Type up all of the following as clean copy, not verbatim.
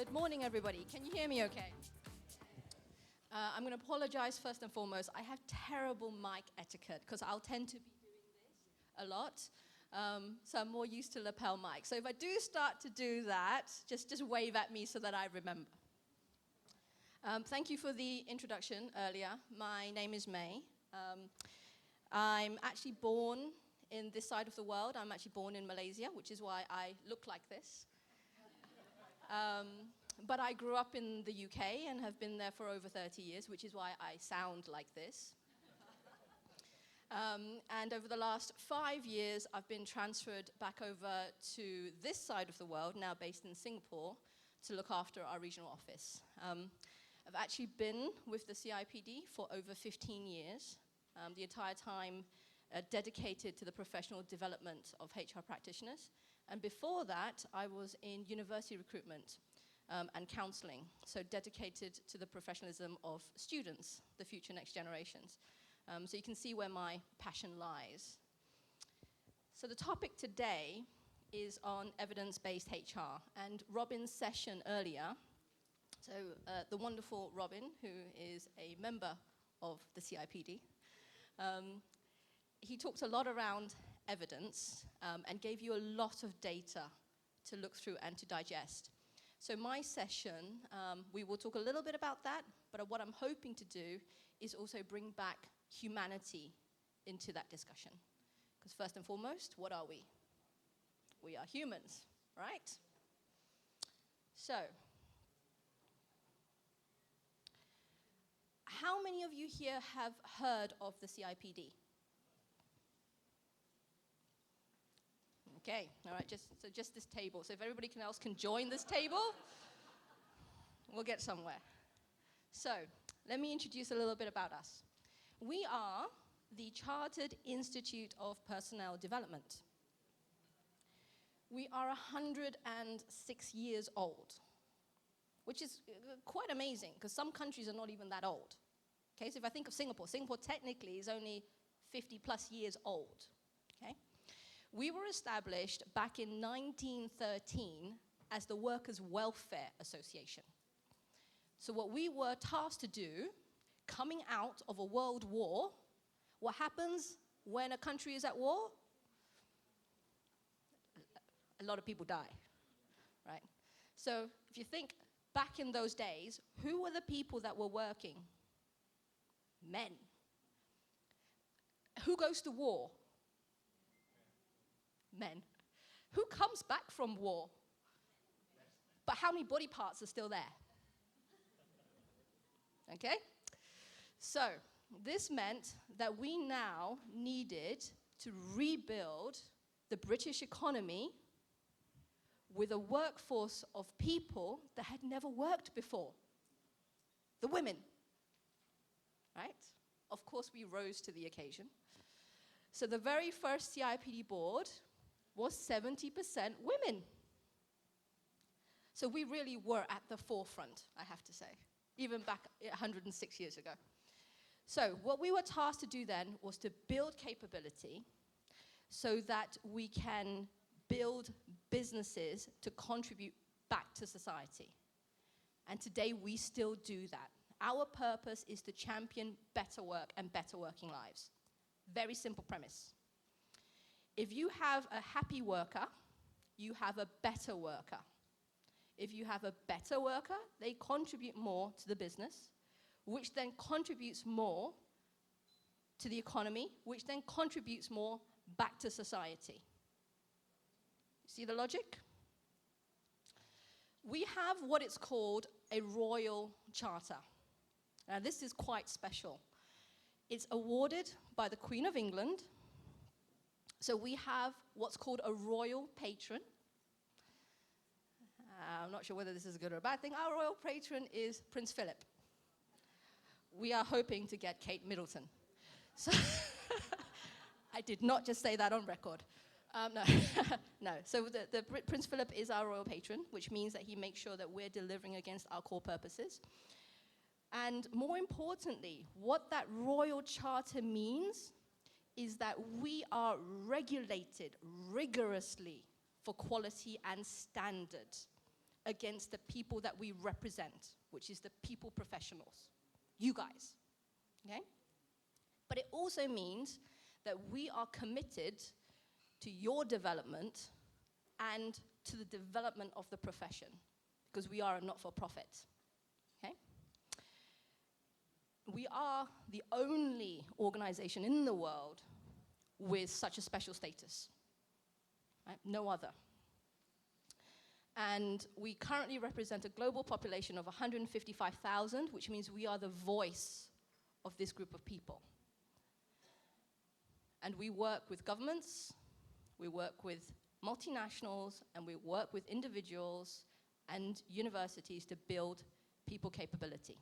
Good morning, everybody. Can you hear me okay? I'm going to apologize first and foremost. I have terrible mic etiquette because I'll tend to be doing this a lot. So I'm more used to lapel mic. So if I do start to do that, just wave at me so that I remember. Thank you for the introduction earlier. My name is May. I'm actually born in this side of the world. I'm actually born in Malaysia, which is why I look like this. But I grew up in the UK and have been there for over 30 years, which is why I sound like this. And over the last 5 years, I've been transferred back over to this side of the world, now based in Singapore, to look after our regional office. I've actually been with the Cipd for over 15 years, the entire time dedicated to the professional development of HR practitioners. And before that, I was in university recruitment and counseling, so dedicated to the professionalism of students, the future next generations. So you can see where my passion lies. So the topic today is on evidence-based HR, and Robin's session earlier, so the wonderful Robin, who is a member of the Cipd, he talked a lot around evidence and gave you a lot of data to look through and to digest. So my session, we will talk a little bit about that, but what I'm hoping to do is also bring back humanity into that discussion. Because first and foremost, what are we? We are humans, right? So, how many of you here have heard of the Cipd? Okay, all right, just this table. So if everybody else can join this table, we'll get somewhere. So let me introduce a little bit about us. We are the Chartered Institute of Personnel Development. We are 106 years old, which is quite amazing because some countries are not even that old. Okay, so if I think of Singapore, Singapore technically is only 50 plus years old. Okay. We were established back in 1913 as the Workers' Welfare Association. So what we were tasked to do, coming out of a world war, what happens when a country is at war? A lot of people die, right? So if you think back in those days, who were the people that were working? Men. Who goes to war? Men. Who comes back from war? But how many body parts are still there? Okay? So this meant that we now needed to rebuild the British economy with a workforce of people that had never worked before. The women. Right? Of course, we rose to the occasion. So the very first Cipd board was 70% women. So we really were at the forefront, I have to say, even back 106 years ago. So what we were tasked to do then was to build capability so that we can build businesses to contribute back to society. And today we still do that. Our purpose is to champion better work and better working lives. Very simple premise. If you have a happy worker, you have a better worker. If you have a better worker, they contribute more to the business, which then contributes more to the economy, which then contributes more back to society. See the logic? We have what it's called a royal charter. Now this is quite special. It's awarded by the Queen of England. So we have what's called a royal patron. I'm not sure whether this is a good or a bad thing. Our royal patron is Prince Philip. We are hoping to get Kate Middleton. So I did not just say that on record. No, no. So Prince Philip is our royal patron, which means that he makes sure that we're delivering against our core purposes. And more importantly, what that royal charter means is that we are regulated rigorously for quality and standard against the people that we represent, which is the people professionals, you guys, okay? But it also means that we are committed to your development and to the development of the profession, because we are a not-for-profit, okay? We are the only organization in the world with such a special status, right? No other. And we currently represent a global population of 155,000, which means we are the voice of this group of people. And we work with governments, we work with multinationals, and we work with individuals and universities to build people capability.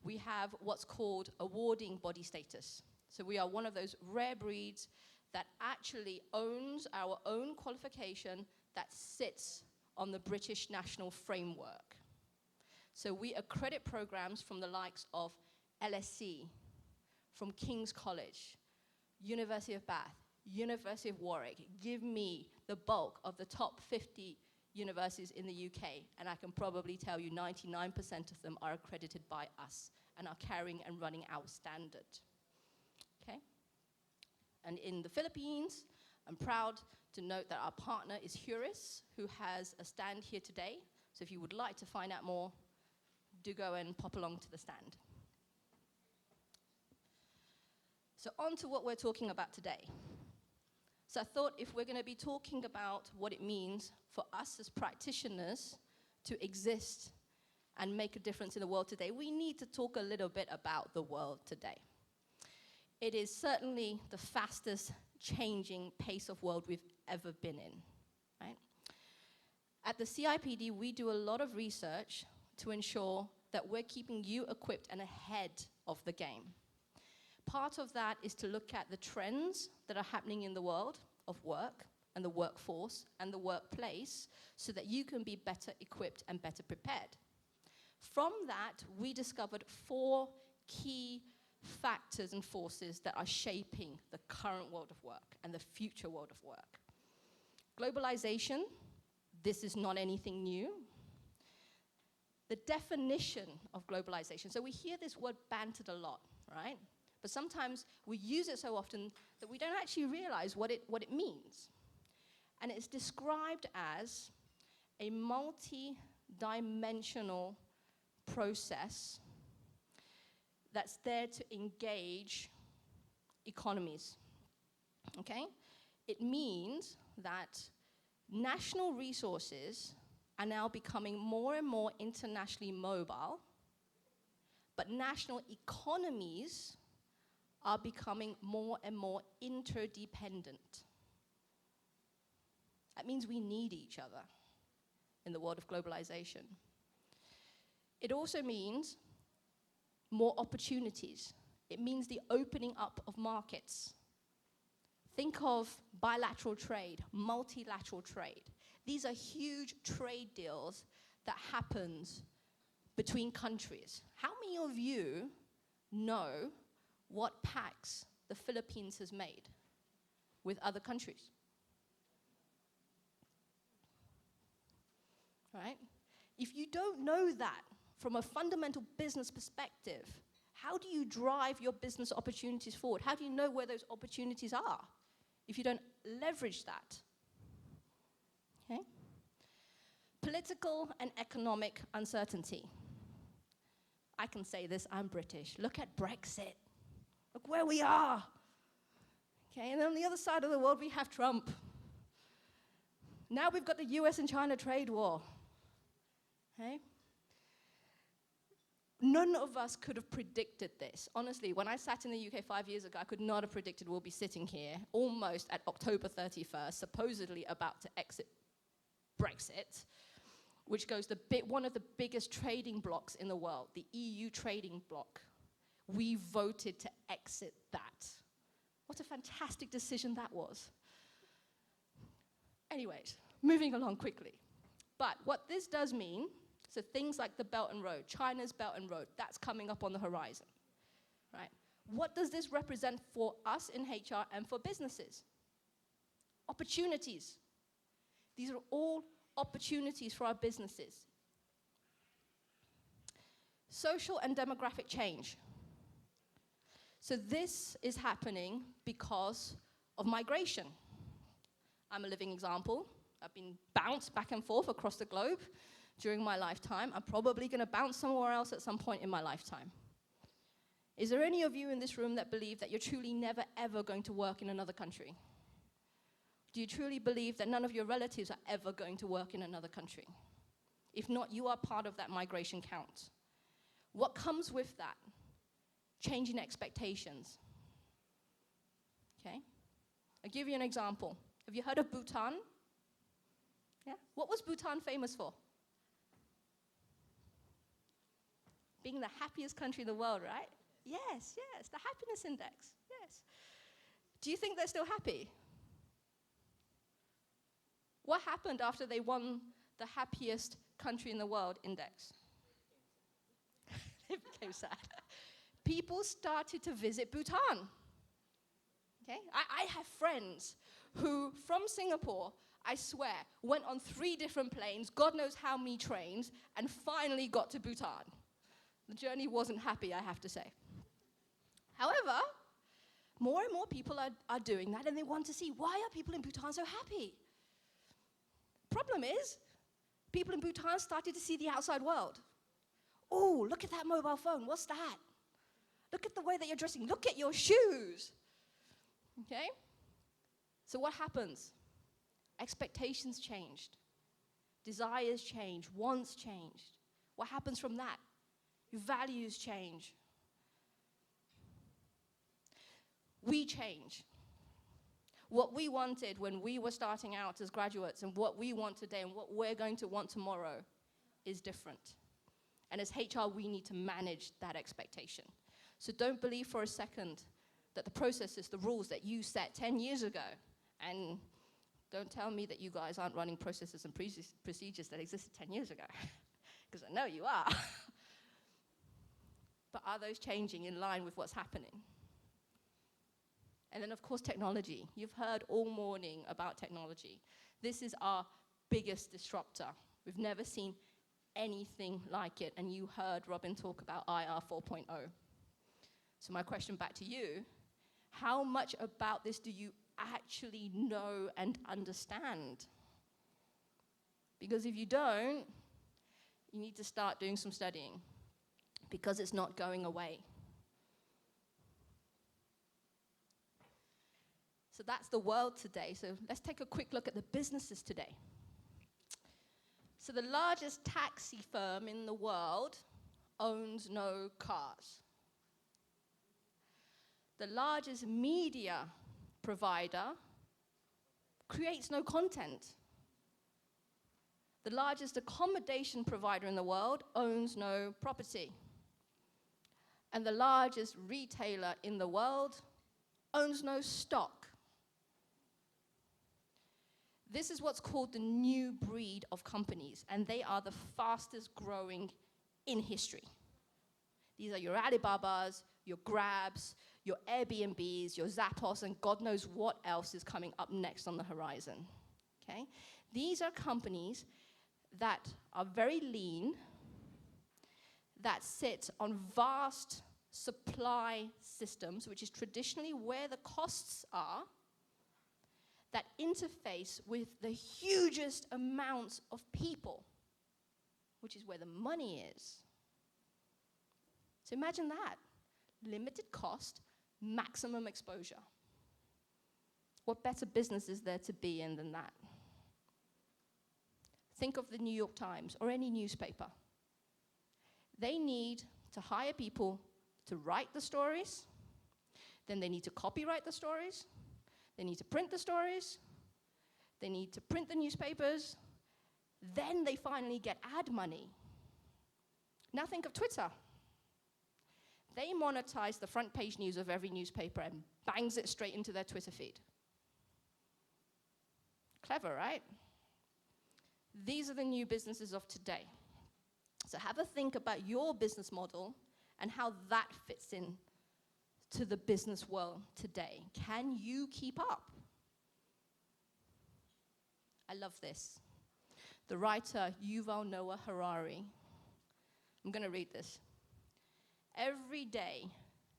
We have what's called awarding body status. So we are one of those rare breeds that actually owns our own qualification that sits on the British national framework. So we accredit programs from the likes of LSE, from King's College, University of Bath, University of Warwick. Give me the bulk of the top 50 universities in the UK, and I can probably tell you 99% of them are accredited by us and are carrying and running our standard, okay? And in the Philippines, I'm proud to note that our partner is Huris, who has a stand here today. So if you would like to find out more, do go and pop along to the stand. So on to what we're talking about today. So I thought if we're going to be talking about what it means for us as practitioners to exist and make a difference in the world today, we need to talk a little bit about the world today. It is certainly the fastest changing pace of world we've ever been in, right? At the CIPD, we do a lot of research to ensure that we're keeping you equipped and ahead of the game. Part of that is to look at the trends that are happening in the world of work and the workforce and the workplace so that you can be better equipped and better prepared. From that, we discovered 4 key factors and forces that are shaping the current world of work and the future world of work. Globalization, this is not anything new. The definition of globalization, so we hear this word bantered a lot, right? But sometimes we use it so often that we don't actually realize what it means. And it's described as a multi-dimensional process that's there to engage economies, okay? It means that national resources are now becoming more and more internationally mobile, but national economies are becoming more and more interdependent. That means we need each other in the world of globalization. It also means more opportunities. It means the opening up of markets. Think of bilateral trade, multilateral trade. These are huge trade deals that happens between countries. How many of you know what pacts the Philippines has made with other countries? Right? If you don't know that from a fundamental business perspective, how do you drive your business opportunities forward? How do you know where those opportunities are if you don't leverage that? Okay? Political and economic uncertainty. I can say this, I'm British. Look at Brexit. Look where we are. Okay, and then on the other side of the world, we have Trump. Now we've got the US and China trade war. Okay? None of us could have predicted this. Honestly, when I sat in the UK 5 years ago, I could not have predicted we'll be sitting here almost at October 31st, supposedly about to exit Brexit, which goes one of the biggest trading blocs in the world, the EU trading bloc. We voted to exit that. What a fantastic decision that was. Anyways, moving along quickly. But what this does mean, so things like the Belt and Road, China's Belt and Road, that's coming up on the horizon, right? What does this represent for us in HR and for businesses? Opportunities. These are all opportunities for our businesses. Social and demographic change. So this is happening because of migration. I'm a living example. I've been bounced back and forth across the globe during my lifetime. I'm probably going to bounce somewhere else at some point in my lifetime. Is there any of you in this room that believe that you're truly never, ever going to work in another country? Do you truly believe that none of your relatives are ever going to work in another country? If not, you are part of that migration count. What comes with that? Changing expectations. Okay? I'll give you an example. Have you heard of Bhutan? Yeah? What was Bhutan famous for? Being the happiest country in the world, right? Yes, yes, the happiness index, yes. Do you think they're still happy? What happened after they won the happiest country in the world index? They became sad. People started to visit Bhutan. Okay? I have friends who, from Singapore, I swear, went on 3 different planes, God knows how many trains, and finally got to Bhutan. The journey wasn't happy, I have to say. However, more and more people are doing that, and they want to see, why are people in Bhutan so happy? Problem is, people in Bhutan started to see the outside world. Oh, look at that mobile phone, what's that? Look at the way that you're dressing, look at your shoes. Okay? So what happens? Expectations changed. Desires change, wants changed. What happens from that? Your values change. We change. What we wanted when we were starting out as graduates and what we want today and what we're going to want tomorrow is different. And as HR, we need to manage that expectation. So don't believe for a second that the processes, the rules that you set 10 years ago, and don't tell me that you guys aren't running processes and procedures that existed 10 years ago, because I know you are. But are those changing in line with what's happening? And then, of course, technology. You've heard all morning about technology. This is our biggest disruptor. We've never seen anything like it. And you heard Robin talk about IR 4.0. So my question back to you, how much about this do you actually know and understand? Because if you don't, you need to start doing some studying, because it's not going away. So that's the world today. So let's take a quick look at the businesses today. So the largest taxi firm in the world owns no cars. The largest media provider creates no content. The largest accommodation provider in the world owns no property. And the largest retailer in the world owns no stock. This is what's called the new breed of companies, and they are the fastest growing in history. These are your Alibabas, your Grabs, your Airbnbs, your Zappos, and God knows what else is coming up next on the horizon. Okay? These are companies that are very lean, that sit on vast supply systems, which is traditionally where the costs are, that interface with the hugest amounts of people, which is where the money is. So imagine that. Limited cost, maximum exposure. What better business is there to be in than that? Think of the New York Times or any newspaper. They need to hire people to write the stories, then they need to copyright the stories, they need to print the stories, they need to print the newspapers, then they finally get ad money. Now think of Twitter. They monetize the front page news of every newspaper and bangs it straight into their Twitter feed. Clever, right? These are the new businesses of today. So have a think about your business model and how that fits in to the business world today. Can you keep up? I love this. the writer Yuval Noah Harari. I'm going to read this. Every day,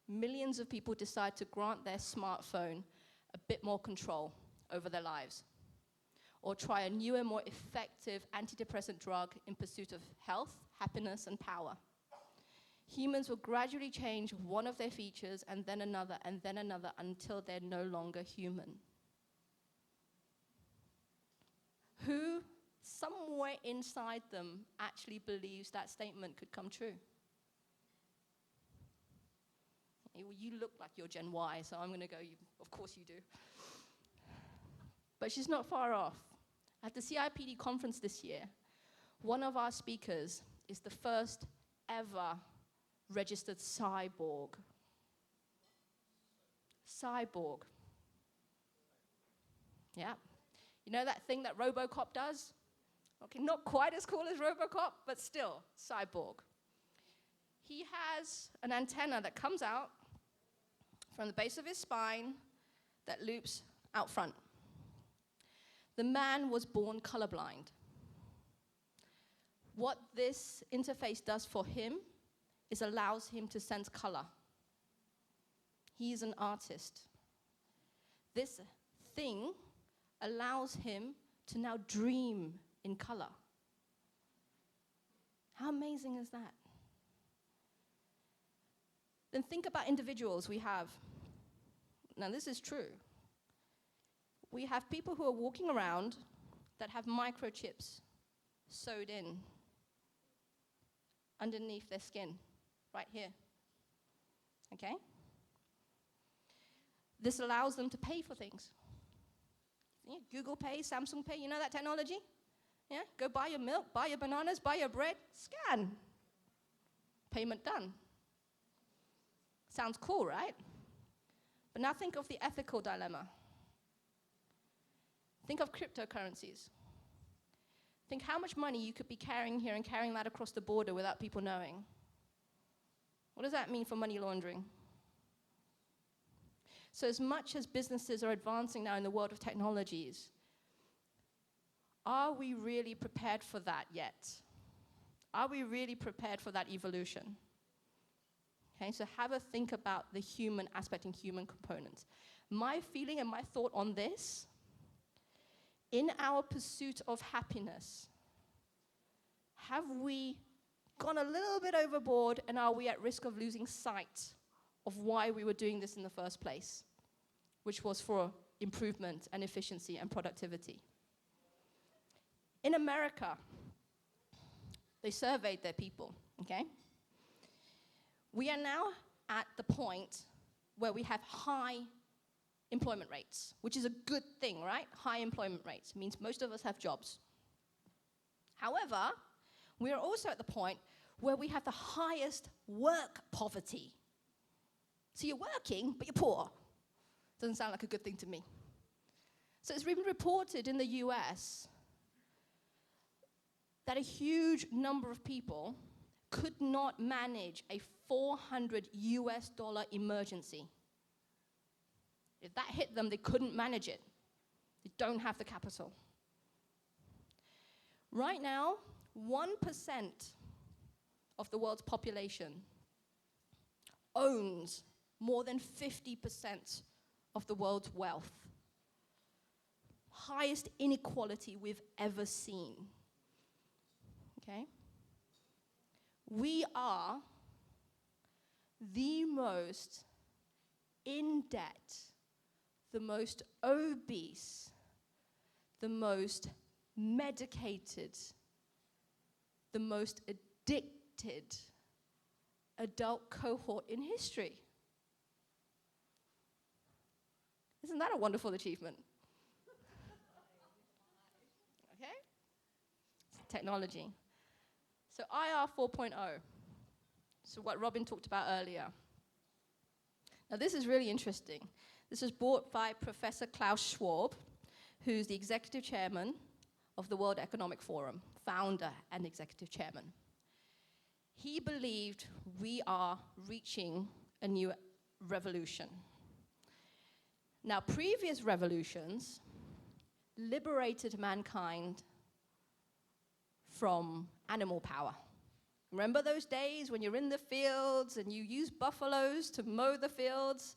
millions of people decide to grant their smartphone a bit more control over their lives, or try a newer, more effective antidepressant drug in pursuit of health, happiness, and power. Humans will gradually change one of their features and then another until they're no longer human. Who, somewhere inside them, actually believes that statement could come true? You look like you're Gen Y, so I'm going to go, of course you do. But she's not far off. At the Cipd conference this year, one of our speakers is the first ever registered cyborg. Cyborg. Yeah. You know that thing that RoboCop does? Okay, not quite as cool as RoboCop, but still, cyborg. He has an antenna that comes out from the base of his spine that loops out front. The man was born colorblind. What this interface does for him is allows him to sense color. He is an artist. This thing allows him to now dream in color. How amazing is that? Then think about individuals we have. Now, this is true. We have people who are walking around that have microchips sewed in underneath their skin, right here. Okay? This allows them to pay for things. Yeah, Google Pay, Samsung Pay, you know that technology? Yeah? Go buy your milk, buy your bananas, buy your bread, scan. Payment done. Sounds cool, right? But now think of the ethical dilemma. Think of cryptocurrencies. Think how much money you could be carrying here and carrying that across the border without people knowing. What does that mean for money laundering? So as much as businesses are advancing now in the world of technologies, are we really prepared for that yet? Are we really prepared for that evolution? Okay, so have a think about the human aspect and human components. My feeling and my thought on this, in our pursuit of happiness, have we gone a little bit overboard, and are we at risk of losing sight of why we were doing this in the first place, which was for improvement and efficiency and productivity? In America, they surveyed their people, okay? We are now at the point where we have high employment rates, which is a good thing, right? High employment rates means most of us have jobs. However, we are also at the point where we have the highest work poverty. So you're working, but you're poor. Doesn't sound like a good thing to me. So it's been reported in the US that a huge number of people could not manage a $400 emergency. If that hit them, they couldn't manage it. They don't have the capital. Right now, 1% of the world's population owns more than 50% of the world's wealth. Highest inequality we've ever seen. Okay? We are the most in debt, the most obese, the most medicated, the most addicted adult cohort in history. Isn't that a wonderful achievement? Okay? Technology. So IR 4.0. So what Robin talked about earlier. Now this is really interesting. This was brought by Professor Klaus Schwab, who's the executive chairman of the World Economic Forum, founder and executive chairman. He believed we are reaching a new revolution. Now, previous revolutions liberated mankind from animal power. Remember those days when you're in the fields and you use buffaloes to mow the fields?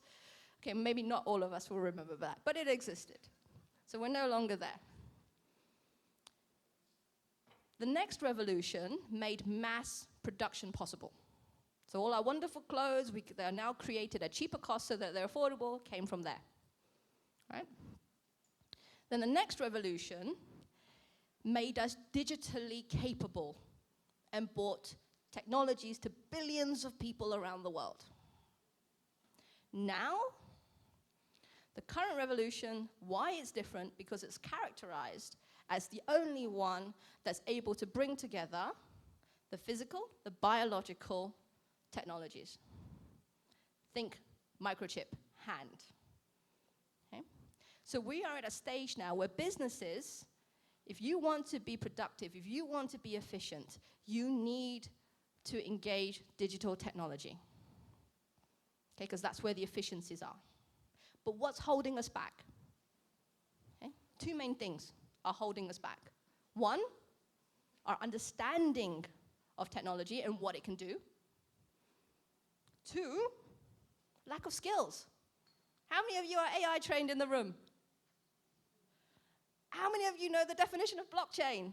Okay, maybe not all of us will remember that, but it existed. So we're no longer there. The next revolution made mass production possible. So all our wonderful clothes, they are now created at cheaper costs so that they're affordable, came from there. Right? Then the next revolution made us digitally capable and brought technologies to billions of people around the world. Now, the current revolution, why it's different? Because it's characterized as the only one that's able to bring together the physical, the biological technologies. Think microchip, hand. Okay? So we are at a stage now where businesses, if you want to be productive, if you want to be efficient, you need to engage digital technology. Okay, because that's where the efficiencies are. But what's holding us back? Okay? Two main things are holding us back. One, our understanding of technology and what it can do. Two, lack of skills. How many of you are AI trained in the room? How many of you know the definition of blockchain?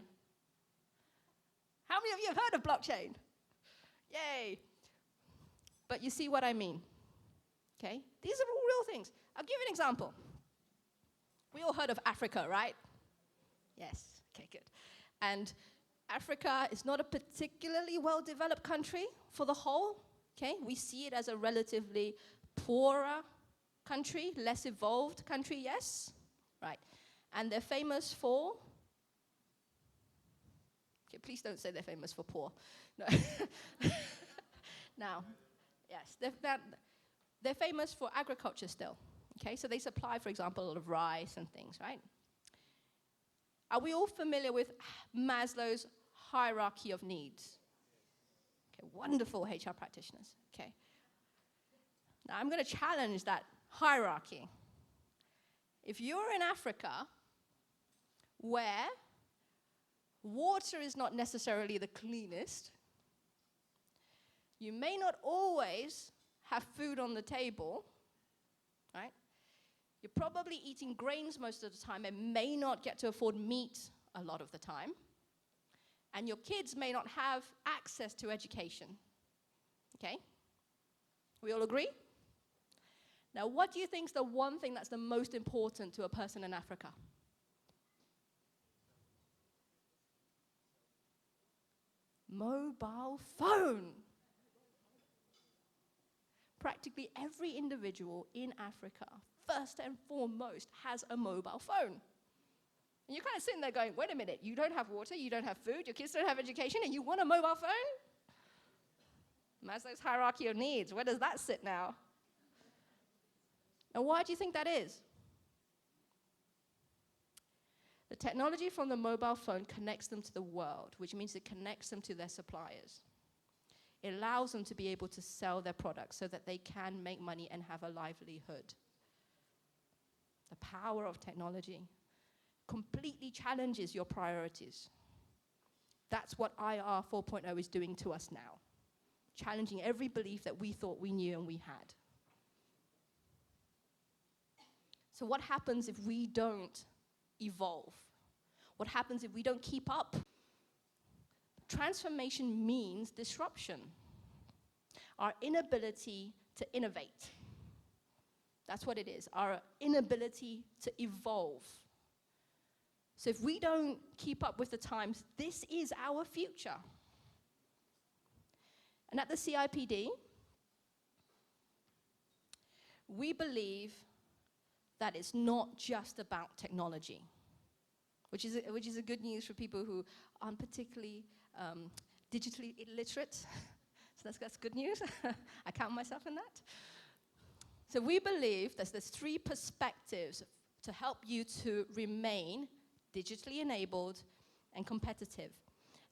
How many of you have heard of blockchain? Yay. But you see what I mean. Okay? These are all real things. I'll give you an example. We all heard of Africa, right? Yes. Okay, good. And Africa is not a particularly well-developed country for the whole. Okay? We see it as a relatively poorer country, less evolved country, yes? Right. And they're famous for... Okay, please don't say they're famous for poor. No. Now, yes, they're famous for agriculture still. Okay, so they supply, for example, a lot of rice and things, right? Are we all familiar with Maslow's hierarchy of needs? Okay, wonderful HR practitioners. Okay. Now, I'm going to challenge that hierarchy. If you're in Africa, where water is not necessarily the cleanest, you may not always have food on the table, right? You're probably eating grains most of the time and may not get to afford meat a lot of the time. And your kids may not have access to education. Okay? We all agree? Now, what do you think is the one thing that's the most important to a person in Africa? Mobile phone. Practically every individual in Africa, first and foremost, has a mobile phone. And you're kind of sitting there going, wait a minute, you don't have water, you don't have food, your kids don't have education, and you want a mobile phone? Maslow's hierarchy of needs, where does that sit now? And why do you think that is? The technology from the mobile phone connects them to the world, which means it connects them to their suppliers. It allows them to be able to sell their products so that they can make money and have a livelihood. The power of technology completely challenges your priorities. That's what IR 4.0 is doing to us now, challenging every belief that we thought we knew and we had. So what happens if we don't evolve? What happens if we don't keep up? Transformation means disruption. Our inability to innovate. That's what it is, our inability to evolve. So if we don't keep up with the times, this is our future. And at the Cipd, we believe that it's not just about technology, which is a good news for people who aren't particularly digitally illiterate. So that's good news. I count myself in that. So we believe that there's three perspectives to help you to remain digitally enabled and competitive.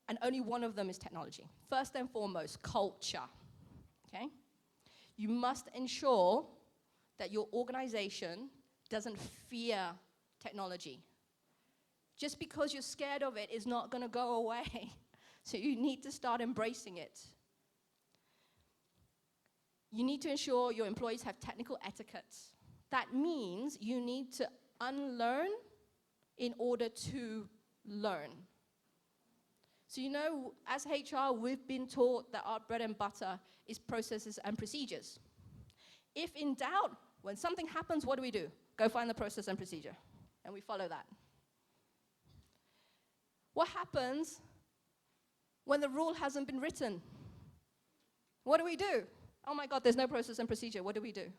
And only one of them is technology. First and foremost, culture. Okay? You must ensure that your organization doesn't fear technology. Just because you're scared of it is not going to go away. So you need to start embracing it. You need to ensure your employees have technical etiquette. That means you need to unlearn in order to learn. So you know, as HR, we've been taught that our bread and butter is processes and procedures. If in doubt, when something happens, what do? Go find the process and procedure, and we follow that. What happens when the rule hasn't been written? What do? Oh my God, there's no process and procedure. What do?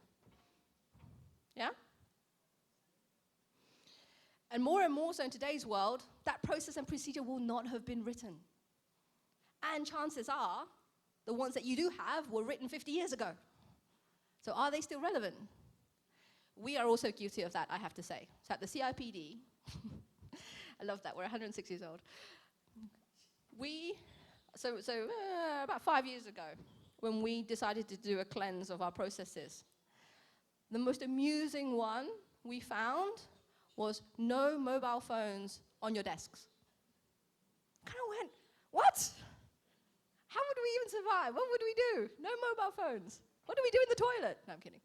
Yeah? And more so in today's world, that process and procedure will not have been written. And chances are, the ones that you do have were written 50 years ago. So are they still relevant? We are also guilty of that, I have to say. So at the Cipd, I love that, we're 106 years old. About 5 years ago, when we decided to do a cleanse of our processes, the most amusing one we found was no mobile phones on your desks. Kind of went, what? How would we even survive? What would we do? No mobile phones. What do we do in the toilet? No, I'm kidding.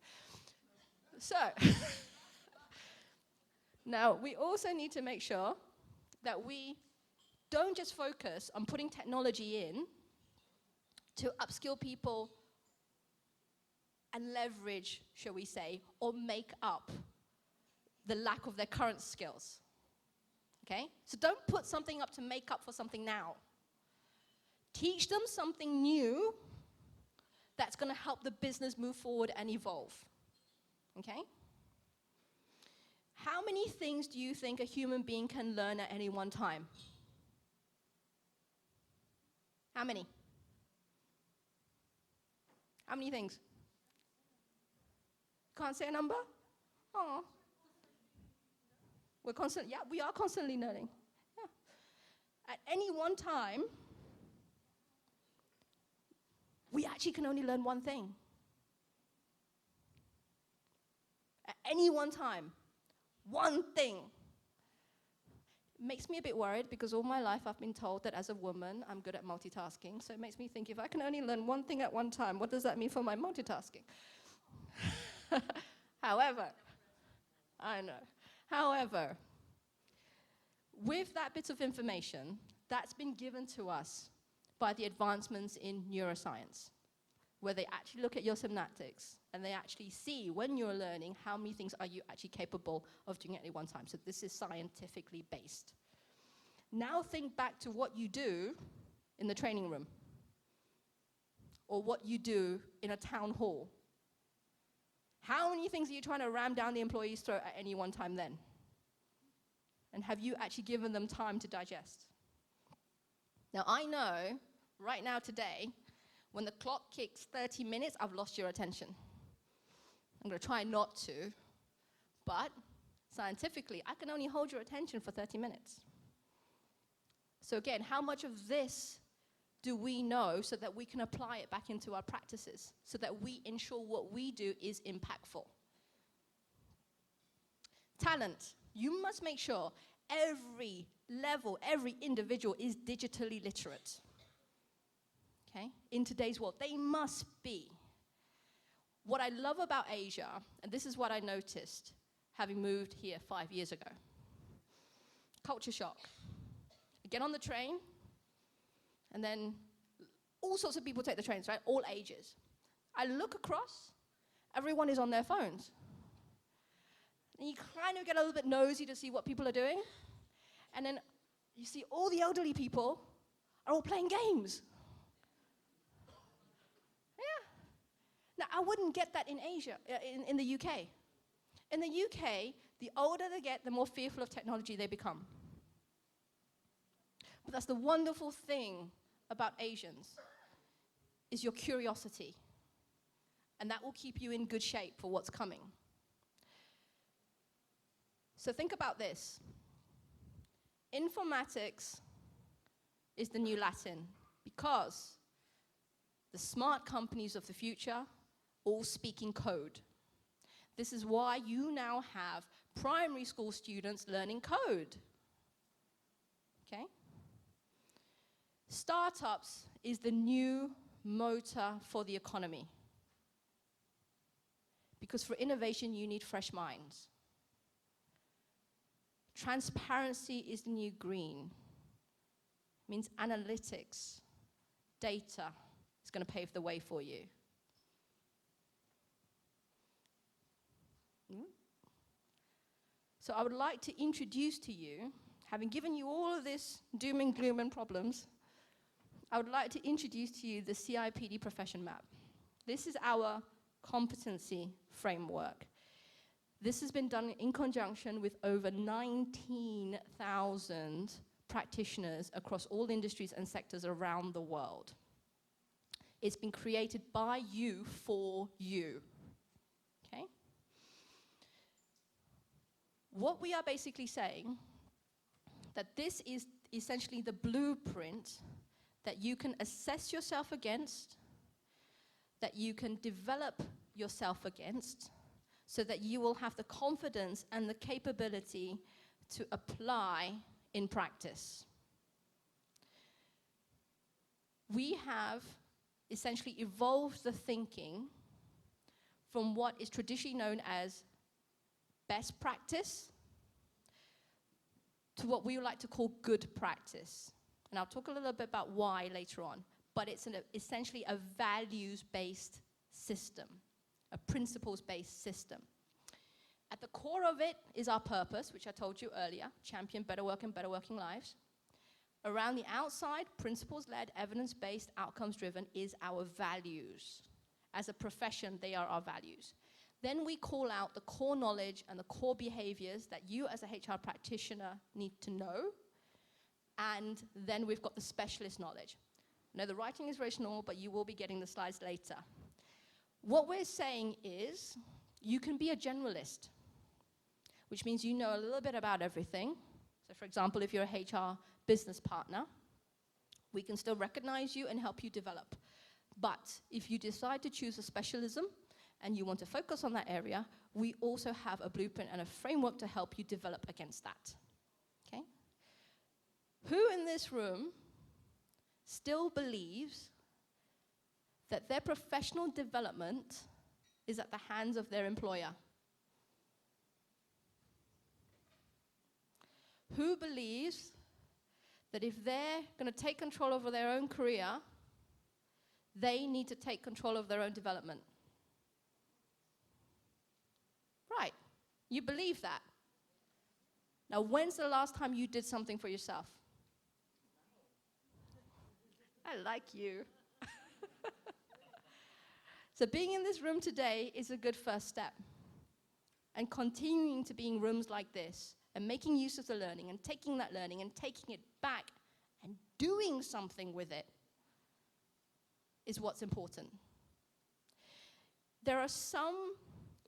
So, now we also need to make sure that we don't just focus on putting technology in to upskill people and leverage, shall we say, or make up the lack of their current skills. Okay? So don't put something up to make up for something now. Teach them something new that's going to help the business move forward and evolve. Okay? How many things do you think a human being can learn at any one time? How many? How many things? Can't say a number? Oh. We are constantly learning. Yeah. At any one time, we actually can only learn one thing. At any one time, one thing. It makes me a bit worried because all my life I've been told that as a woman, I'm good at multitasking. So it makes me think, if I can only learn one thing at one time, what does that mean for my multitasking? However, with that bit of information, that's been given to us by the advancements in neuroscience, where they actually look at your synaptics and they actually see when you're learning how many things are you actually capable of doing at any one time. So this is scientifically based. Now think back to what you do in the training room or what you do in a town hall. How many things are you trying to ram down the employee's throat at any one time then? And have you actually given them time to digest? Now I know, right now today, when the clock kicks 30 minutes, I've lost your attention. I'm going to try not to, but scientifically, I can only hold your attention for 30 minutes. So again, how much of this do we know so that we can apply it back into our practices, so that we ensure what we do is impactful? Talent. You must make sure every level, every individual is digitally literate. Okay? In today's world, they must be. What I love about Asia, and this is what I noticed having moved here 5 years ago, culture shock. I get on the train, and then all sorts of people take the trains, right? All ages. I look across, everyone is on their phones. And you kind of get a little bit nosy to see what people are doing. And then you see all the elderly people are all playing games. Now, I wouldn't get that in Asia, in the UK. In the UK, the older they get, the more fearful of technology they become. But that's the wonderful thing about Asians, is your curiosity. And that will keep you in good shape for what's coming. So think about this. Informatics is the new Latin because the smart companies of the future all speak in code. This is why you now have primary school students learning code. Okay? Startups is the new motor for the economy. Because for innovation, you need fresh minds. Transparency is the new green. It means analytics, data is going to pave the way for you. So I would like to introduce to you, having given you all of this doom and gloom and problems, I would like to introduce to you the Cipd Profession Map. This is our competency framework. This has been done in conjunction with over 19,000 practitioners across all industries and sectors around the world. It's been created by you for you. Okay? What we are basically saying, that this is essentially the blueprint that you can assess yourself against, that you can develop yourself against, so that you will have the confidence and the capability to apply in practice. We have essentially evolved the thinking from what is traditionally known as best practice to what we would like to call good practice. And I'll talk a little bit about why later on. But it's essentially a values-based system, a principles-based system. At the core of it is our purpose, which I told you earlier, champion better work and better working lives. Around the outside, principles-led, evidence-based, outcomes-driven is our values. As a profession, they are our values. Then we call out the core knowledge and the core behaviors that you as a HR practitioner need to know. And then we've got the specialist knowledge. I know the writing is very small, but you will be getting the slides later. What we're saying is you can be a generalist, which means you know a little bit about everything. So for example, if you're a HR business partner, we can still recognize you and help you develop. But if you decide to choose a specialism and you want to focus on that area, we also have a blueprint and a framework to help you develop against that. Okay? Who in this room still believes that their professional development is at the hands of their employer? Who believes that if they're going to take control over their own career, they need to take control of their own development? Right, you believe that. Now, when's the last time you did something for yourself? I like you. So being in this room today is a good first step. And continuing to be in rooms like this and making use of the learning and taking that learning and taking it back and doing something with it is what's important. There are some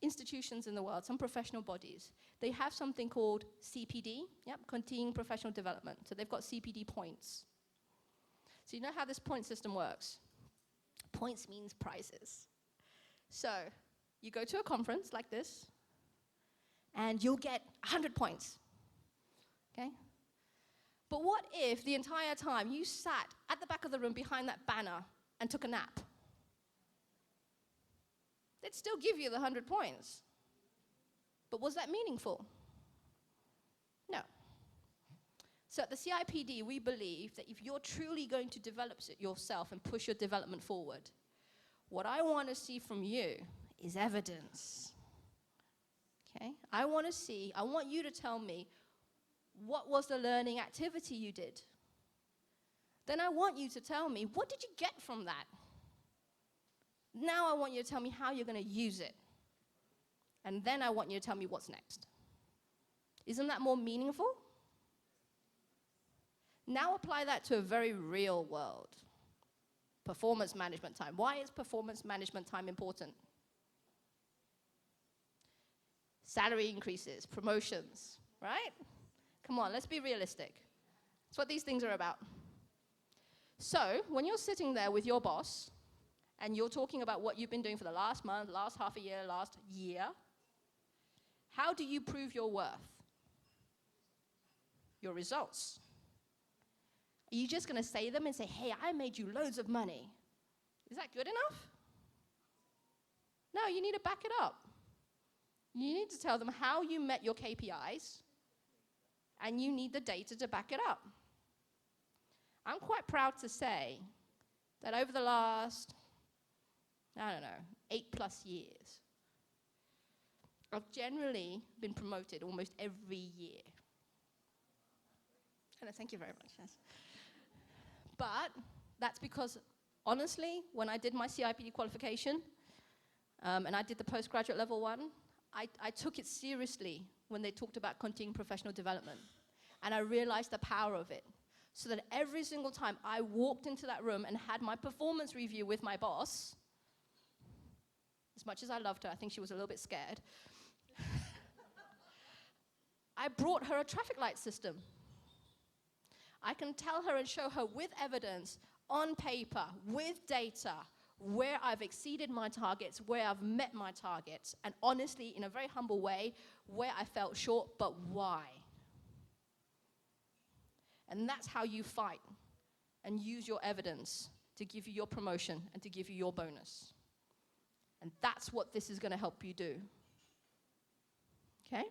institutions in the world, some professional bodies, they have something called CPD, continuing professional development. So they've got CPD points. So you know how this point system works? Points means prizes. So you go to a conference like this, and you'll get 100 points, okay? But what if the entire time you sat at the back of the room behind that banner and took a nap? They'd still give you the 100 points. But was that meaningful? No. So at the CIPD, we believe that if you're truly going to develop yourself and push your development forward, what I want to see from you is evidence. Okay? I want you to tell me what was the learning activity you did. Then I want you to tell me, what did you get from that? Now I want you to tell me how you're going to use it. And then I want you to tell me what's next. Isn't that more meaningful? Now apply that to a very real world. Performance management time. Why is performance management time important? Salary increases, promotions, right? Come on, let's be realistic. That's what these things are about. So, when you're sitting there with your boss, and you're talking about what you've been doing for the last month, last half a year, last year, how do you prove your worth? Your results. Are you just going to say them and say, hey, I made you loads of money? Is that good enough? No, you need to back it up. You need to tell them how you met your KPIs, and you need the data to back it up. I'm quite proud to say that over the last, 8+ years, I've generally been promoted almost every year. And thank you very much. Yes. But that's because, honestly, when I did my Cipd qualification, and I did the postgraduate level 1, I took it seriously when they talked about continuing professional development. And I realized the power of it. So that every single time I walked into that room and had my performance review with my boss, as much as I loved her, I think she was a little bit scared, I brought her a traffic light system. I can tell her and show her with evidence, on paper, with data, where I've exceeded my targets, where I've met my targets, and honestly, in a very humble way, where I fell short, but why. And that's how you fight and use your evidence to give you your promotion and to give you your bonus. And that's what this is going to help you do. Okay?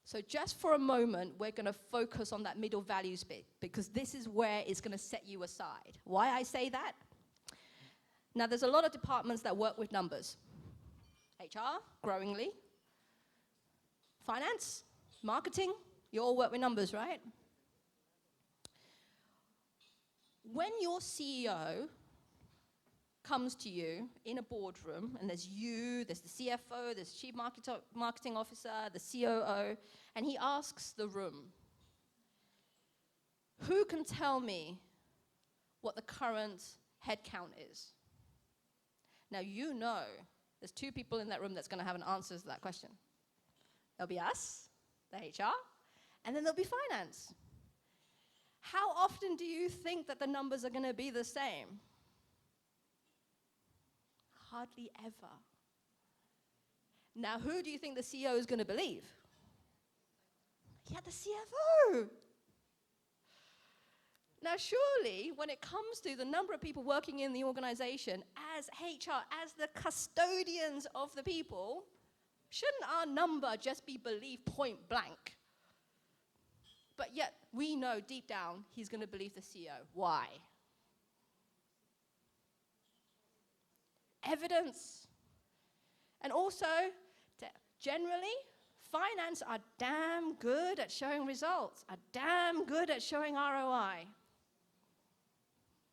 So just for a moment, we're going to focus on that middle values bit, because this is where it's going to set you aside. Why I say that? Now, there's a lot of departments that work with numbers. HR, growingly. Finance, marketing, you all work with numbers, right? When your CEO comes to you in a boardroom, and there's you, there's the CFO, there's Chief Marketing Officer, the COO, and he asks the room, who can tell me what the current headcount is? Now, you know there's 2 people in that room that's going to have an answer to that question. There'll be us, the HR, and then there'll be finance. How often do you think that the numbers are going to be the same? Hardly ever. Now, who do you think the CEO is going to believe? Yeah, the CFO. Now, surely, when it comes to the number of people working in the organization, as HR, as the custodians of the people, shouldn't our number just be believed point blank? But yet, we know deep down he's going to believe the CEO. Why? Evidence. And also, generally, finance are damn good at showing results, are damn good at showing ROI.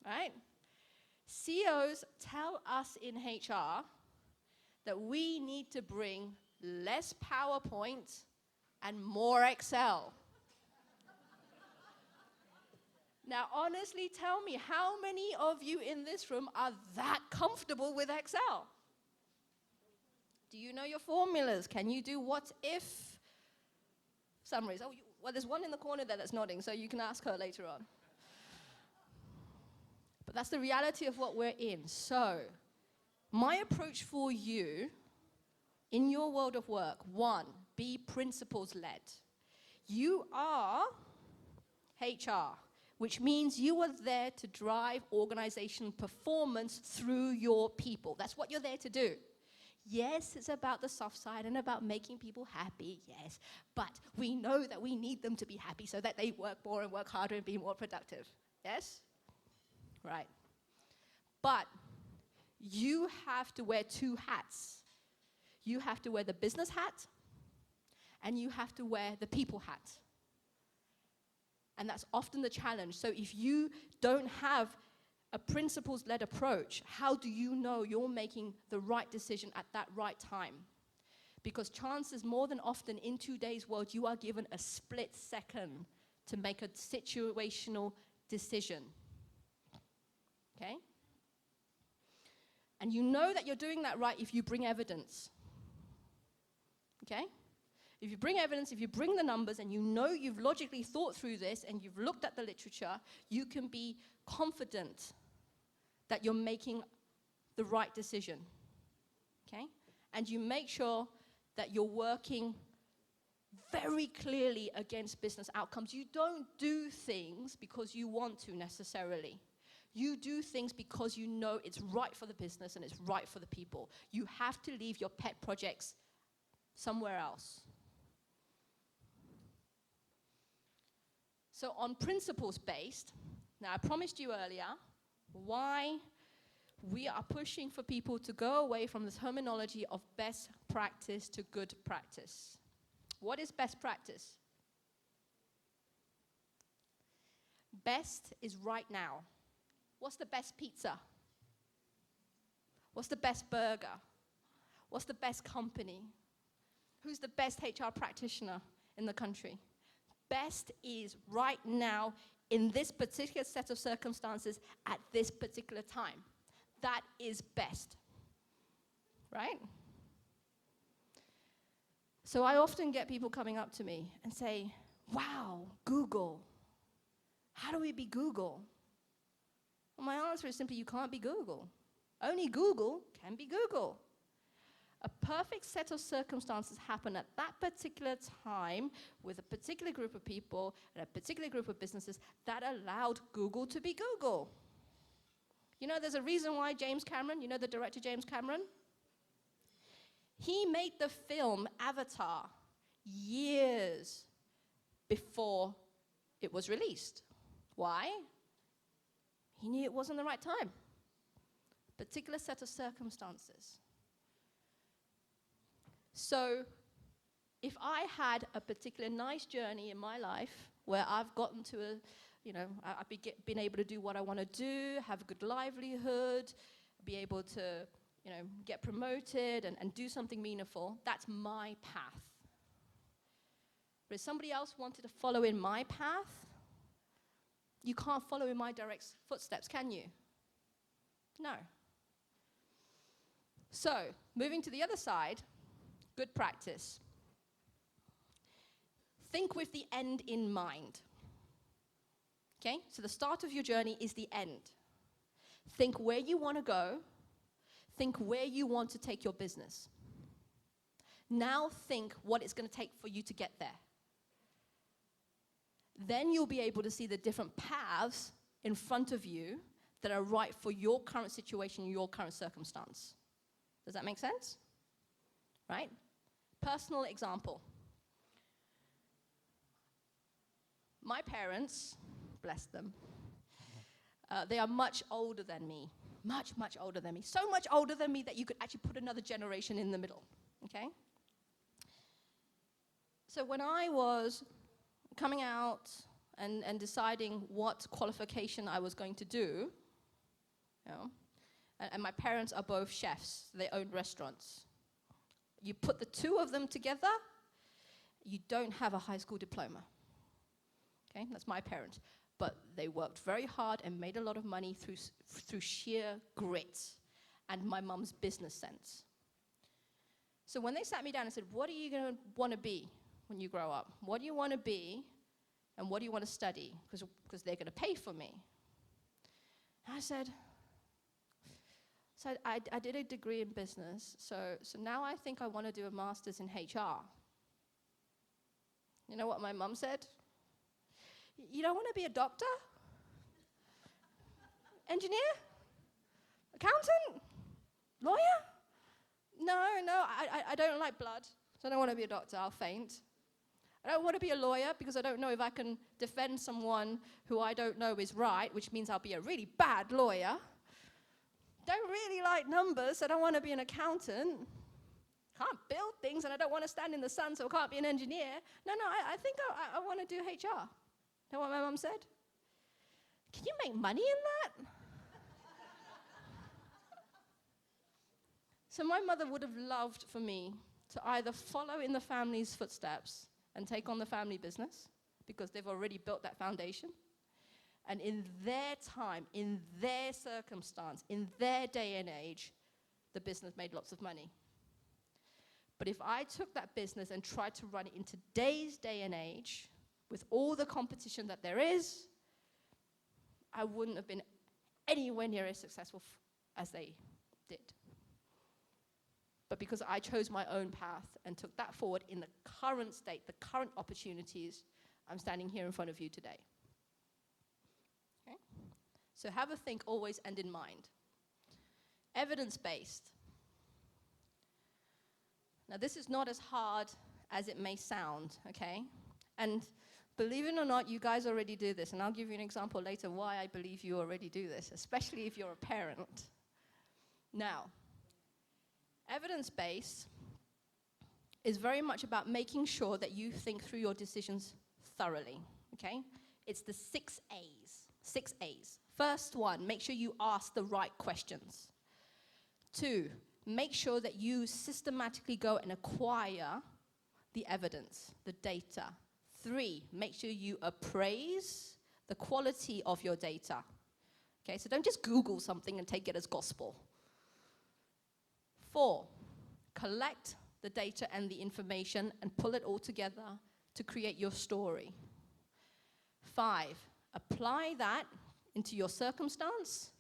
Right? CEOs tell us in HR that we need to bring less PowerPoint and more Excel. Now, honestly, tell me, how many of you in this room are that comfortable with Excel? Do you know your formulas? Can you do what-if summaries? Oh, well, there's one in the corner there that's nodding, so you can ask her later on. But that's the reality of what we're in. So, my approach for you in your world of work, 1, be principles-led. You are HR, which means you are there to drive organizational performance through your people. That's what you're there to do. Yes, it's about the soft side and about making people happy, yes. But we know that we need them to be happy so that they work more and work harder and be more productive. Yes? Right. But you have to wear 2 hats. You have to wear the business hat, and you have to wear the people hat. And that's often the challenge. So if you don't have a principles-led approach, how do you know you're making the right decision at that right time? Because chances more than often in today's world, you are given a split second to make a situational decision. Okay? And you know that you're doing that right if you bring evidence. Okay? If you bring evidence, if you bring the numbers, and you know you've logically thought through this and you've looked at the literature, you can be confident that you're making the right decision. Okay? And you make sure that you're working very clearly against business outcomes. You don't do things because you want to necessarily. You do things because you know it's right for the business and it's right for the people. You have to leave your pet projects somewhere else. So on principles based, now I promised you earlier why we are pushing for people to go away from this terminology of best practice to good practice. What is best practice? Best is right now. What's the best pizza? What's the best burger? What's the best company? Who's the best HR practitioner in the country? Best is right now in this particular set of circumstances at this particular time. That is best, right? So I often get people coming up to me and say, wow, Google. How do we be Google? Well, my answer is simply, you can't be Google. Only Google can be Google. A perfect set of circumstances happen at that particular time with a particular group of people and a particular group of businesses that allowed Google to be Google. You know, there's a reason why James Cameron, you know the director James Cameron? He made the film Avatar years before it was released. Why? He knew it wasn't the right time. Particular set of circumstances. So, if I had a particular nice journey in my life where I've gotten to a, I've been able to do what I want to do, have a good livelihood, be able to, get promoted and do something meaningful, that's my path. But if somebody else wanted to follow in my path, you can't follow in my direct footsteps, can you? No. So, moving to the other side, good practice. Think with the end in mind. Okay? So the start of your journey is the end. Think where you want to go. Think where you want to take your business. Now think what it's going to take for you to get there. Then you'll be able to see the different paths in front of you that are right for your current situation, your current circumstance. Does that make sense? Right? Personal example. My parents, bless them, they are much older than me. Much, much older than me. So much older than me that you could actually put another generation in the middle. Okay? So when I was coming out and deciding what qualification I was going to do, and my parents are both chefs. They own restaurants. You put the two of them together, you don't have a high school diploma. Okay, that's my parents. But they worked very hard and made a lot of money through sheer grit and my mum's business sense. So when they sat me down and said, what are you going to want to be when you grow up? What do you want to be and what do you want to study? Because they're going to pay for me. And I said, I did a degree in business, so now I think I want to do a master's in HR. You know what my mum said? You don't want to be a doctor? Engineer? Accountant? Lawyer? No, I don't like blood, so I don't want to be a doctor, I'll faint. I don't want to be a lawyer because I don't know if I can defend someone who I don't know is right, which means I'll be a really bad lawyer. Don't really like numbers, so I don't want to be an accountant. Can't build things, and I don't want to stand in the sun, so I can't be an engineer. No, I think I want to do HR. You know what my mum said? Can you make money in that? So my mother would have loved for me to either follow in the family's footsteps and take on the family business, because they've already built that foundation. And in their time, in their circumstance, in their day and age, the business made lots of money. But if I took that business and tried to run it in today's day and age, with all the competition that there is, I wouldn't have been anywhere near as successful as they did. but because I chose my own path and took that forward in the current state, the current opportunities, I'm standing here in front of you today. Okay? So have a think always and in mind. Evidence-based. Now this is not as hard as it may sound, okay? And believe it or not, you guys already do this, and I'll give you an example later why I believe you already do this, especially if you're a parent. Now, evidence-based is very much about making sure that you think through your decisions thoroughly, okay? It's the 6 A's. 6 A's. First one, make sure you ask the right questions. 2, make sure that you systematically go and acquire the evidence, the data. 3, make sure you appraise the quality of your data. Okay, so don't just Google something and take it as gospel. 4, collect the data and the information and pull it all together to create your story. 5, apply that into your circumstance.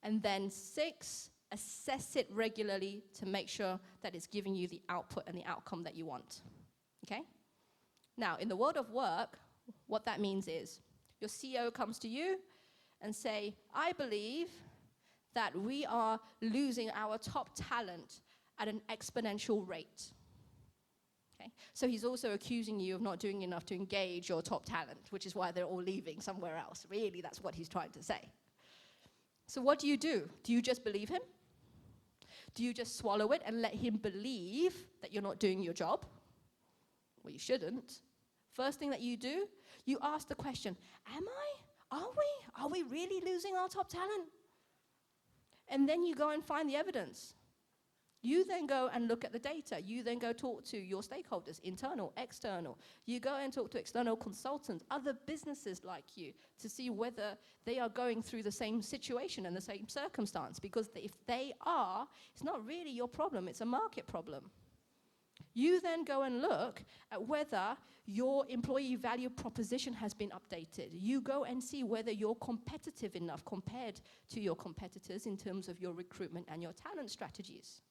And then 6, assess it regularly to make sure that it's giving you the output and the outcome that you want. Okay? Now, in the world of work, what that means is your CEO comes to you and say, I believe that we are losing our top talent at an exponential rate. Okay? So he's also accusing you of not doing enough to engage your top talent, which is why they're all leaving somewhere else. Really, that's what he's trying to say. So what do? Do you just believe him? Do you just swallow it and let him believe that you're not doing your job? Well, you shouldn't. First thing that you do, you ask the question, are we really losing our top talent? And then you go and find the evidence. You then go and look at the data. You then go talk to your stakeholders, internal, external. You go and talk to external consultants, other businesses like you, to see whether they are going through the same situation and the same circumstance. Because if they are, it's not really your problem, it's a market problem. You then go and look at whether your employee value proposition has been updated. You go and see whether you're competitive enough compared to your competitors in terms of your recruitment and your talent strategies.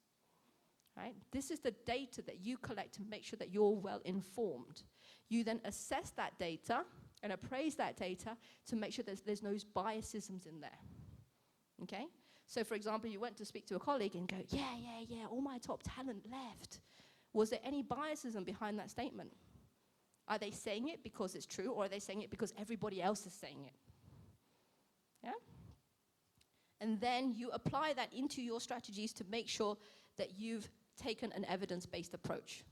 Right? This is the data that you collect to make sure that you're well informed. You then assess that data and appraise that data to make sure there's no biasisms in there. Okay? So for example, you went to speak to a colleague and go, yeah, all my top talent left. Was there any biasism behind that statement? Are they saying it because it's true, or are they saying it because everybody else is saying it? Yeah? And then you apply that into your strategies to make sure that you've taken an evidence-based approach.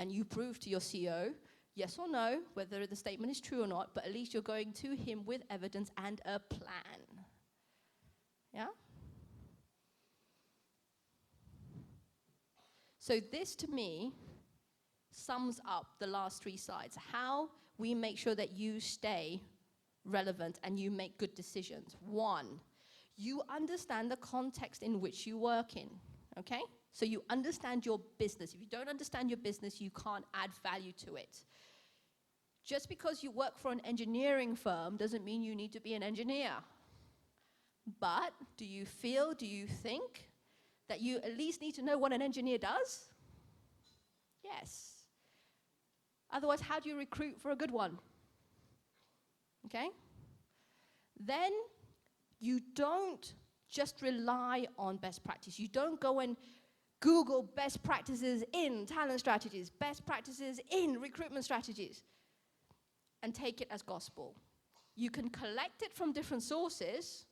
And you prove to your CEO, yes or no, whether the statement is true or not, but at least you're going to him with evidence and a plan. Yeah? So this, to me, sums up the last 3 sides. How we make sure that you stay relevant and you make good decisions. 1, you understand the context in which you work in, okay? So you understand your business. If you don't understand your business, you can't add value to it. Just because you work for an engineering firm doesn't mean you need to be an engineer. But do you think that you at least need to know what an engineer does? Yes. Otherwise, how do you recruit for a good one? Okay? Then you don't just rely on best practice. You don't go and Google best practices in talent strategies, best practices in recruitment strategies, and take it as gospel. You can collect it from different sources,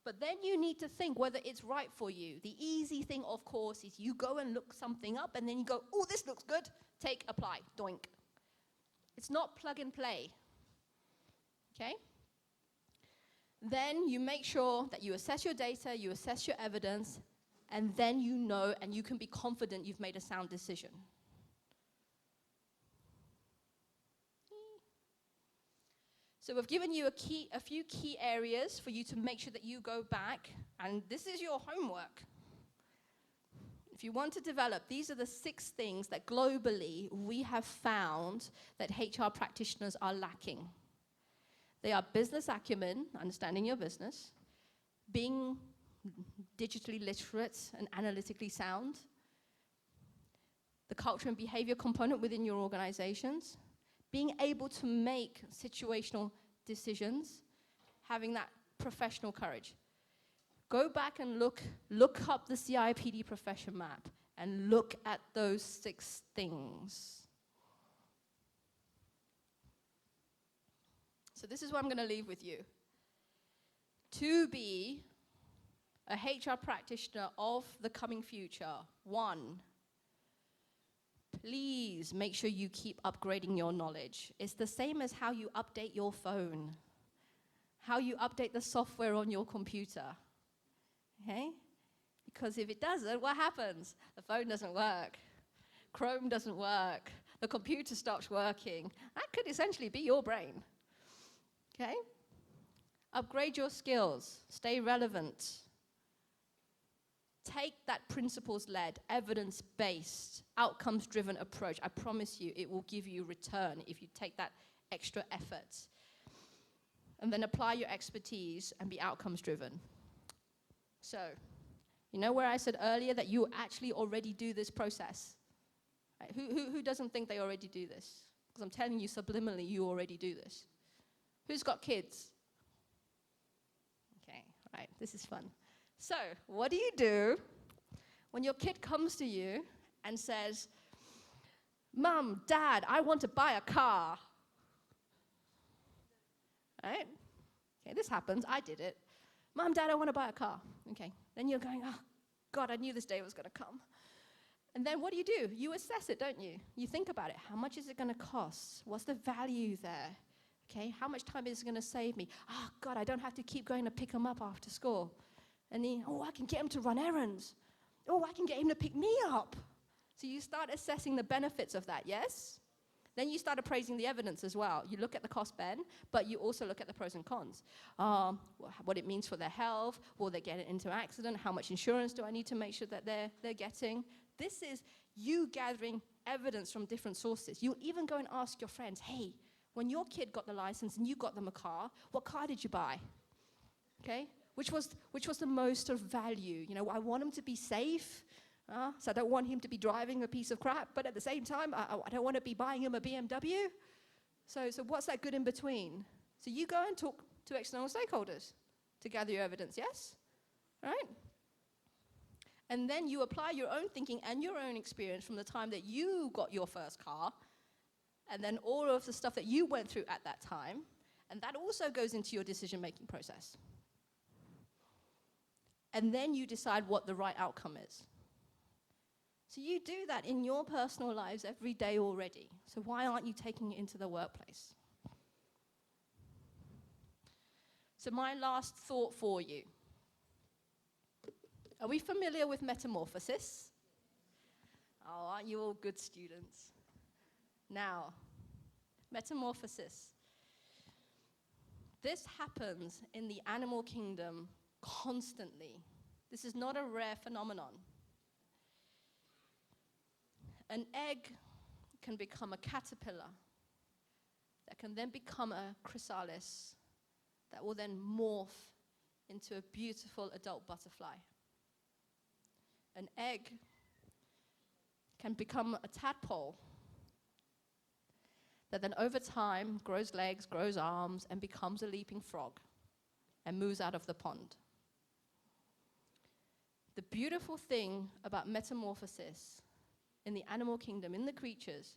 but then you need to think whether it's right for you. The easy thing, of course, is you go and look something up, and then you go, oh, this looks good, take, apply, doink. It's not plug and play, okay? Then you make sure that you assess your data, you assess your evidence, and then you know and you can be confident you've made a sound decision. So we've given you a few key areas for you to make sure that you go back, and this is your homework. If you want to develop, these are the 6 things that globally we have found that HR practitioners are lacking. They are business acumen, understanding your business, being digitally literate and analytically sound, the culture and behavior component within your organizations, being able to make situational decisions, having that professional courage. Go back and look up the Cipd Profession Map and look at those 6 things. So this is what I'm going to leave with you. To be a HR practitioner of the coming future, 1, please make sure you keep upgrading your knowledge. It's the same as how you update your phone, how you update the software on your computer, okay? Because if it doesn't, what happens? The phone doesn't work, Chrome doesn't work, the computer stops working. That could essentially be your brain, okay? Upgrade your skills, stay relevant. Take that principles-led, evidence-based, outcomes-driven approach. I promise you, it will give you return if you take that extra effort. And then apply your expertise and be outcomes-driven. So, you know where I said earlier that you actually already do this process? Right? Who doesn't think they already do this? Because I'm telling you subliminally, you already do this. Who's got kids? Okay, right, this is fun. So, what do you do when your kid comes to you and says, Mom, Dad, I want to buy a car? Right? Okay, this happens. I did it. Mom, Dad, I want to buy a car. Okay. Then you're going, oh, God, I knew this day was going to come. And then what do? You assess it, don't you? You think about it. How much is it going to cost? What's the value there? Okay, how much time is it going to save me? Oh, God, I don't have to keep going to pick him up after school. And then, I can get him to run errands. I can get him to pick me up. So you start assessing the benefits of that, yes? Then you start appraising the evidence as well. You look at the cost ben, but you also look at the pros and cons. What it means for their health, will they get into an accident, how much insurance do I need to make sure that they're getting? This is you gathering evidence from different sources. You'll even go and ask your friends, hey, when your kid got the license and you got them a car, what car did you buy? Okay? Which was the most of value? I want him to be safe, so I don't want him to be driving a piece of crap, but at the same time, I don't want to be buying him a BMW. So what's that good in between? So you go and talk to external stakeholders to gather your evidence, yes? Right? And then you apply your own thinking and your own experience from the time that you got your first car, and then all of the stuff that you went through at that time, and that also goes into your decision-making process. And then you decide what the right outcome is. So you do that in your personal lives every day already. So why aren't you taking it into the workplace? So my last thought for you. Are we familiar with metamorphosis? Oh, aren't you all good students? Now, metamorphosis. This happens in the animal kingdom constantly. This is not a rare phenomenon. An egg can become a caterpillar that can then become a chrysalis that will then morph into a beautiful adult butterfly. An egg can become a tadpole that then over time grows legs, grows arms, and becomes a leaping frog and moves out of the pond. The beautiful thing about metamorphosis in the animal kingdom, in the creatures,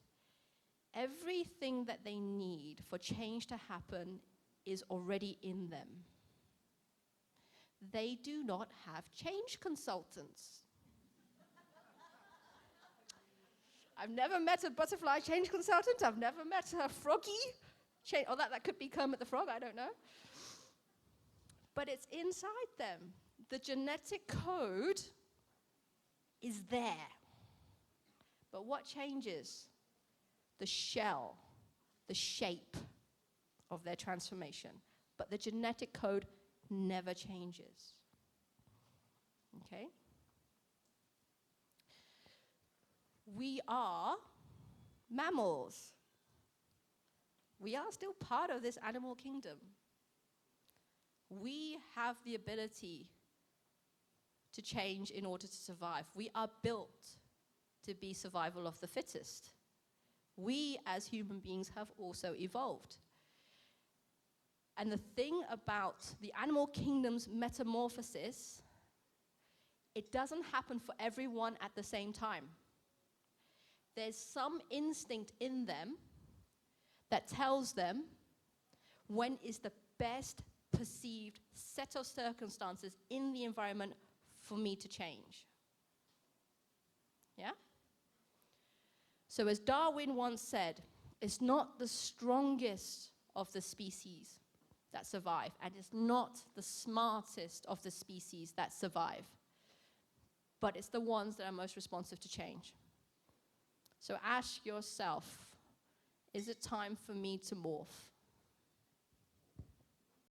everything that they need for change to happen is already in them. They do not have change consultants. I've never met a butterfly change consultant. I've never met a froggy. That could be Kermit the Frog, I don't know. But it's inside them. The genetic code is there. But what changes? The shell, the shape of their transformation. But the genetic code never changes. Okay? We are mammals. We are still part of this animal kingdom. We have the ability to change in order to survive. We are built to be survival of the fittest. We as human beings have also evolved. And the thing about the animal kingdom's metamorphosis, it doesn't happen for everyone at the same time. There's some instinct in them that tells them when is the best perceived set of circumstances in the environment for me to change. Yeah? So as Darwin once said, it's not the strongest of the species that survive, and it's not the smartest of the species that survive, but it's the ones that are most responsive to change. So ask yourself, is it time for me to morph?